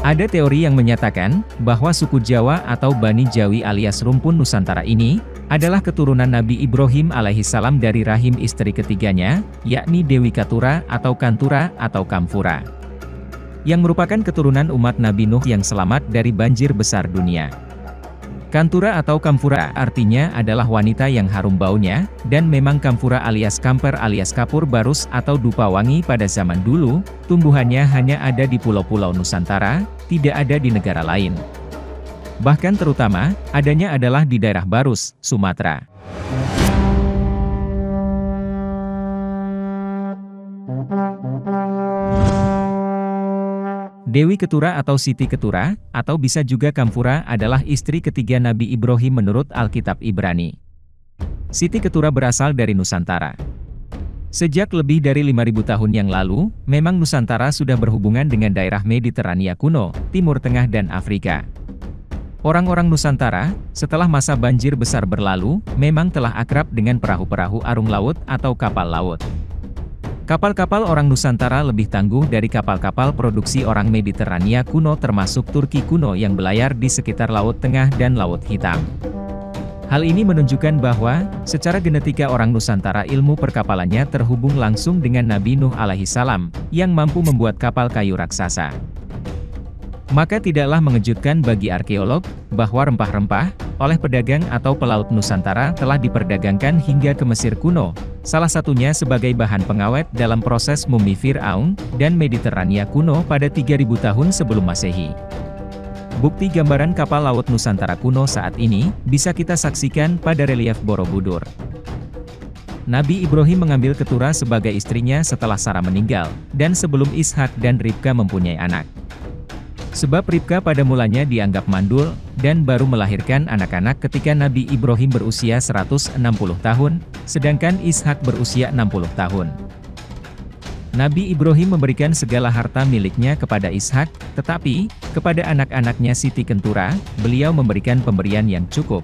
Ada teori yang menyatakan bahwa suku Jawa atau Bani Jawi alias rumpun Nusantara ini adalah keturunan Nabi Ibrahim alaihissalam dari rahim istri ketiganya, yakni Dewi Katura atau Kantura atau Kamfura, yang merupakan keturunan umat Nabi Nuh yang selamat dari banjir besar dunia. Kantura atau Kamfura artinya adalah wanita yang harum baunya, dan memang Kamfura alias kamper alias kapur barus atau dupa wangi pada zaman dulu, tumbuhannya hanya ada di pulau-pulau Nusantara, tidak ada di negara lain. Bahkan terutama, adanya adalah di daerah Barus, Sumatera. Dewi Ketura atau Siti Ketura, atau bisa juga Kamfura adalah istri ketiga Nabi Ibrahim menurut Alkitab Ibrani. Siti Ketura berasal dari Nusantara. Sejak lebih dari 5.000 tahun yang lalu, memang Nusantara sudah berhubungan dengan daerah Mediterania kuno, Timur Tengah dan Afrika. Orang-orang Nusantara, setelah masa banjir besar berlalu, memang telah akrab dengan perahu-perahu arung laut atau kapal laut. Kapal-kapal orang Nusantara lebih tangguh dari kapal-kapal produksi orang Mediterania kuno termasuk Turki kuno yang belayar di sekitar Laut Tengah dan Laut Hitam. Hal ini menunjukkan bahwa, secara genetika orang Nusantara ilmu perkapalannya terhubung langsung dengan Nabi Nuh alaihissalam, yang mampu membuat kapal kayu raksasa. Maka tidaklah mengejutkan bagi arkeolog, bahwa rempah-rempah, oleh pedagang atau pelaut Nusantara telah diperdagangkan hingga ke Mesir kuno, salah satunya sebagai bahan pengawet dalam proses mumi Fir'aun, dan Mediterania kuno pada 3.000 tahun sebelum Masehi. Bukti gambaran kapal laut Nusantara kuno saat ini, bisa kita saksikan pada relief Borobudur. Nabi Ibrahim mengambil Ketura sebagai istrinya setelah Sarah meninggal, dan sebelum Ishak dan Ribka mempunyai anak. Sebab Ribka pada mulanya dianggap mandul, dan baru melahirkan anak-anak ketika Nabi Ibrahim berusia 160 tahun, sedangkan Ishak berusia 60 tahun. Nabi Ibrahim memberikan segala harta miliknya kepada Ishak, tetapi, kepada anak-anaknya Siti Ketura, beliau memberikan pemberian yang cukup.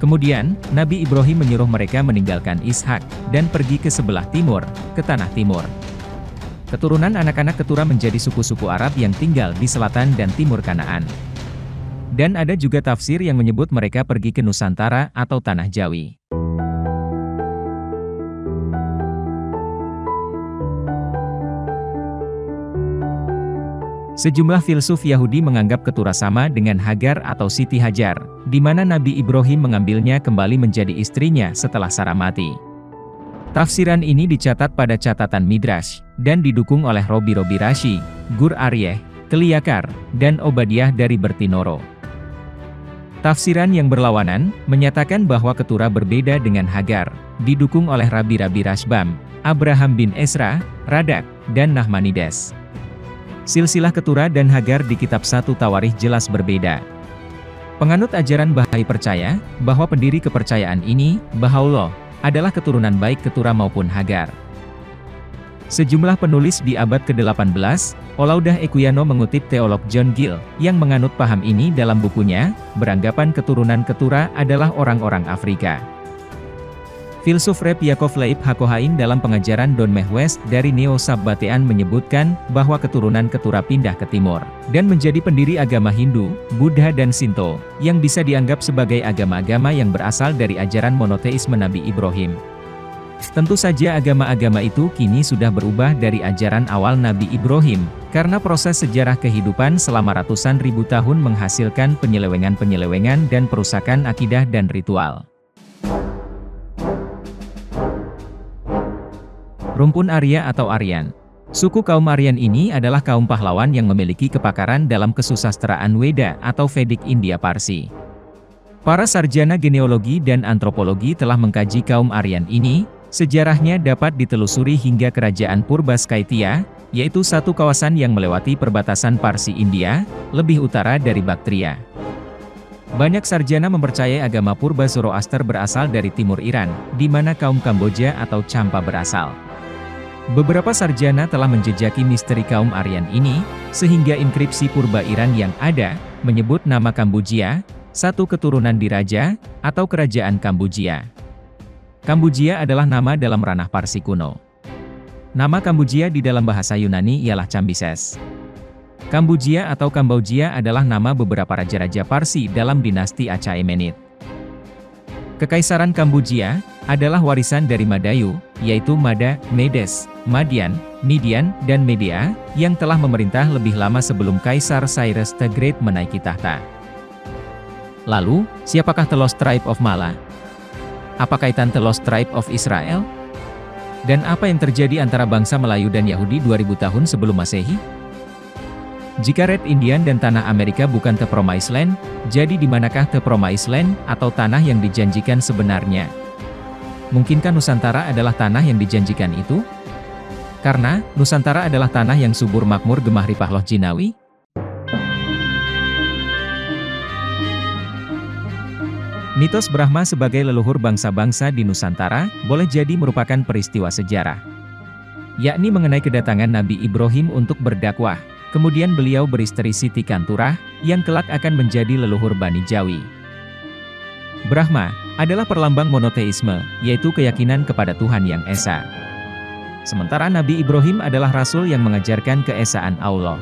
Kemudian, Nabi Ibrahim menyuruh mereka meninggalkan Ishak, dan pergi ke sebelah timur, ke tanah timur. Keturunan anak-anak Ketura menjadi suku-suku Arab yang tinggal di selatan dan timur Kanaan. Dan ada juga tafsir yang menyebut mereka pergi ke Nusantara atau Tanah Jawi. Sejumlah filsuf Yahudi menganggap Ketura sama dengan Hagar atau Siti Hajar, di mana Nabi Ibrahim mengambilnya kembali menjadi istrinya setelah Sarah mati. Tafsiran ini dicatat pada catatan Midrash, dan didukung oleh Robi Rashi, Gur Aryeh, Keliakar, dan Obadiah dari Bertinoro. Tafsiran yang berlawanan, menyatakan bahwa Ketura berbeda dengan Hagar, didukung oleh Rabi-Rabi Rashbam, Abraham bin Esra, Radak, dan Nahmanides. Silsilah Ketura dan Hagar di kitab 1 Tawarikh jelas berbeda. Penganut ajaran Bahai percaya, bahwa pendiri kepercayaan ini, Bahaullah, adalah keturunan baik Ketura maupun Hagar. Sejumlah penulis di abad ke-18, Olaudah Equiano mengutip teolog John Gill, yang menganut paham ini dalam bukunya, beranggapan keturunan Ketura adalah orang-orang Afrika. Filsuf Reb Yaakov Leib Hakohain dalam pengajaran Don Mehwes dari Neo Sabbatean menyebutkan bahwa keturunan Ketura pindah ke timur, dan menjadi pendiri agama Hindu, Buddha dan Shinto, yang bisa dianggap sebagai agama-agama yang berasal dari ajaran monoteisme Nabi Ibrahim. Tentu saja agama-agama itu kini sudah berubah dari ajaran awal Nabi Ibrahim, karena proses sejarah kehidupan selama ratusan ribu tahun menghasilkan penyelewengan-penyelewengan dan perusakan akidah dan ritual. Rumpun Arya atau Aryan. Suku kaum Aryan ini adalah kaum pahlawan yang memiliki kepakaran dalam kesusastraan Weda atau Vedic India Parsi. Para sarjana genealogi dan antropologi telah mengkaji kaum Aryan ini, sejarahnya dapat ditelusuri hingga kerajaan Purbaskaitya, yaitu satu kawasan yang melewati perbatasan Parsi India, lebih utara dari Baktria. Banyak sarjana mempercayai agama Purba Zoroaster berasal dari timur Iran, di mana kaum Kamboja atau Champa berasal. Beberapa sarjana telah menjejaki misteri kaum Aryan ini, sehingga inskripsi purba Iran yang ada, menyebut nama Kamboja, satu keturunan diraja, atau kerajaan Kamboja. Kamboja adalah nama dalam ranah Parsi kuno. Nama Kamboja di dalam bahasa Yunani ialah Cambyses. Kamboja atau Kamboja adalah nama beberapa raja-raja Parsi dalam dinasti Achaemenid. Kekaisaran Kamboja adalah warisan dari Madayu, yaitu Mada, Medes, Madian, Midian, dan Media, yang telah memerintah lebih lama sebelum Kaisar Cyrus the Great menaiki tahta. Lalu, siapakah The Lost Tribe of Mala? Apa kaitan The Lost Tribe of Israel? Dan apa yang terjadi antara bangsa Melayu dan Yahudi 2000 tahun sebelum Masehi? Jika Red Indian dan Tanah Amerika bukan The Promised Land, jadi di manakah The Promised Land atau tanah yang dijanjikan sebenarnya? Mungkinkah Nusantara adalah tanah yang dijanjikan itu? Karena, Nusantara adalah tanah yang subur makmur gemah ripah loh jinawi? Mitos Brahma sebagai leluhur bangsa-bangsa di Nusantara, boleh jadi merupakan peristiwa sejarah. Yakni mengenai kedatangan Nabi Ibrahim untuk berdakwah. Kemudian beliau beristri Siti Kanturah, yang kelak akan menjadi leluhur Bani Jawi. Brahma adalah perlambang monoteisme, yaitu keyakinan kepada Tuhan Yang Esa. Sementara Nabi Ibrahim adalah rasul yang mengajarkan keesaan Allah.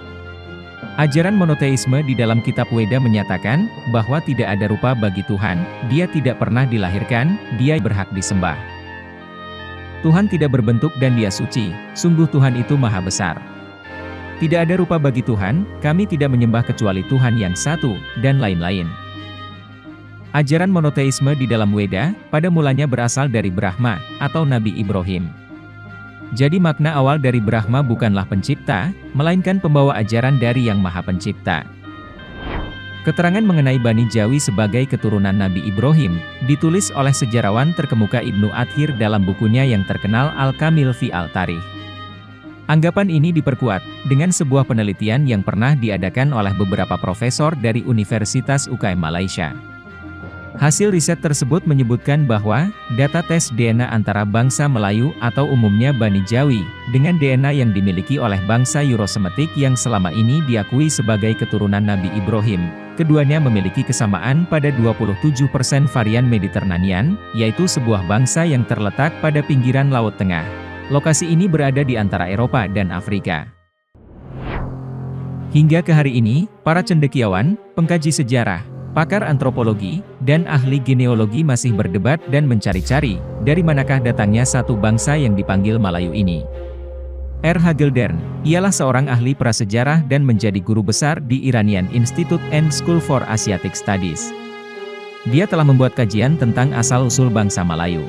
Ajaran monoteisme di dalam kitab Weda menyatakan bahwa tidak ada rupa bagi Tuhan, Dia tidak pernah dilahirkan, Dia berhak disembah. Tuhan tidak berbentuk dan Dia suci, sungguh Tuhan itu maha besar. Tidak ada rupa bagi Tuhan, kami tidak menyembah kecuali Tuhan yang satu, dan lain-lain. Ajaran monoteisme di dalam Weda, pada mulanya berasal dari Brahma, atau Nabi Ibrahim. Jadi makna awal dari Brahma bukanlah pencipta, melainkan pembawa ajaran dari Yang Maha Pencipta. Keterangan mengenai Bani Jawi sebagai keturunan Nabi Ibrahim, ditulis oleh sejarawan terkemuka Ibnu Athir dalam bukunya yang terkenal Al-Kamil fi Al-Tarikh. Anggapan ini diperkuat dengan sebuah penelitian yang pernah diadakan oleh beberapa profesor dari Universitas UKM Malaysia. Hasil riset tersebut menyebutkan bahwa data tes DNA antara bangsa Melayu atau umumnya Bani Jawi dengan DNA yang dimiliki oleh bangsa Eurosemitik yang selama ini diakui sebagai keturunan Nabi Ibrahim, keduanya memiliki kesamaan pada 27% varian Mediterranean, yaitu sebuah bangsa yang terletak pada pinggiran Laut Tengah. Lokasi ini berada di antara Eropa dan Afrika. Hingga ke hari ini, para cendekiawan, pengkaji sejarah, pakar antropologi, dan ahli genealogi masih berdebat dan mencari-cari, dari manakah datangnya satu bangsa yang dipanggil Melayu ini. R.H. Geldern, ialah seorang ahli prasejarah dan menjadi guru besar di Iranian Institute and School for Asiatic Studies. Dia telah membuat kajian tentang asal-usul bangsa Melayu.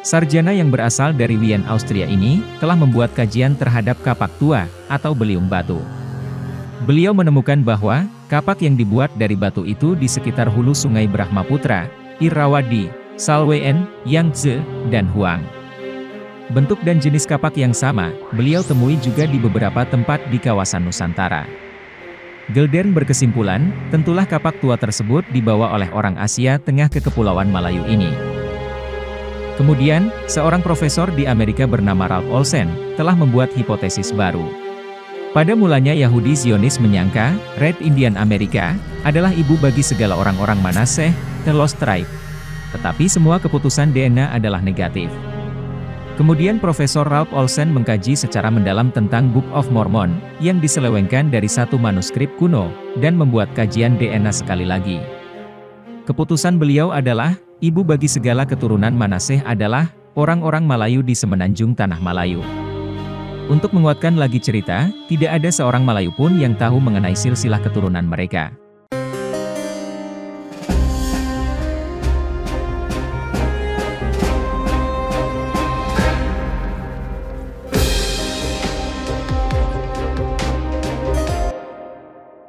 Sarjana yang berasal dari Wien, Austria ini, telah membuat kajian terhadap kapak tua, atau beliung batu. Beliau menemukan bahwa, kapak yang dibuat dari batu itu di sekitar hulu sungai Brahmaputra, Irrawaddy, Salween, Yangtze, dan Huang. Bentuk dan jenis kapak yang sama, beliau temui juga di beberapa tempat di kawasan Nusantara. Geldern berkesimpulan, tentulah kapak tua tersebut dibawa oleh orang Asia Tengah ke Kepulauan Melayu ini. Kemudian, seorang profesor di Amerika bernama Ralph Olsen, telah membuat hipotesis baru. Pada mulanya Yahudi Zionis menyangka, Red Indian Amerika, adalah ibu bagi segala orang-orang Manasseh, The Lost Tribe. Tetapi semua keputusan DNA adalah negatif. Kemudian Profesor Ralph Olsen mengkaji secara mendalam tentang Book of Mormon, yang diselewengkan dari satu manuskrip kuno, dan membuat kajian DNA sekali lagi. Keputusan beliau adalah, ibu bagi segala keturunan Manasseh adalah, orang-orang Melayu di semenanjung Tanah Melayu. Untuk menguatkan lagi cerita, tidak ada seorang Melayu pun yang tahu mengenai silsilah keturunan mereka.